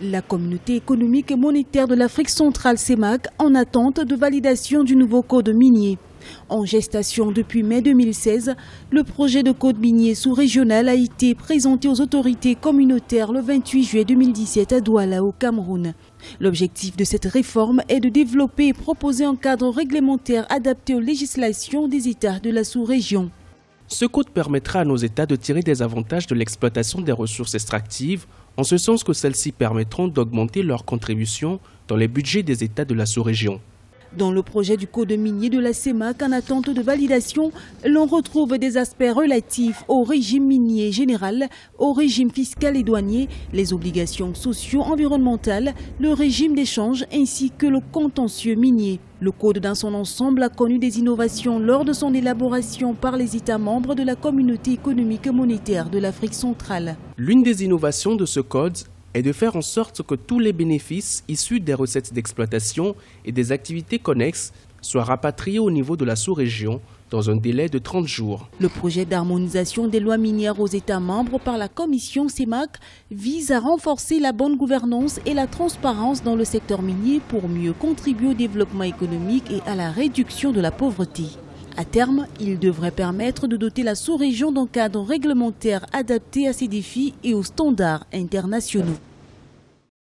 La communauté économique et monétaire de l'Afrique centrale CEMAC en attente de validation du nouveau code minier. En gestation depuis mai 2016, le projet de code minier sous-régional a été présenté aux autorités communautaires le 28 juillet 2017 à Douala au Cameroun. L'objectif de cette réforme est de développer et proposer un cadre réglementaire adapté aux législations des États de la sous-région. Ce code permettra à nos États de tirer des avantages de l'exploitation des ressources extractives, en ce sens que celles-ci permettront d'augmenter leur contribution dans les budgets des États de la sous-région. Dans le projet du code minier de la CEMAC en attente de validation, l'on retrouve des aspects relatifs au régime minier général, au régime fiscal et douanier, les obligations socio-environnementales, le régime d'échange ainsi que le contentieux minier. Le code dans son ensemble a connu des innovations lors de son élaboration par les États membres de la communauté économique et monétaire de l'Afrique centrale. L'une des innovations de ce code est de faire en sorte que tous les bénéfices issus des recettes d'exploitation et des activités connexes soient rapatriés au niveau de la sous-région dans un délai de 30 jours. Le projet d'harmonisation des lois minières aux États membres par la Commission CEMAC vise à renforcer la bonne gouvernance et la transparence dans le secteur minier pour mieux contribuer au développement économique et à la réduction de la pauvreté. À terme, il devrait permettre de doter la sous-région d'un cadre réglementaire adapté à ces défis et aux standards internationaux.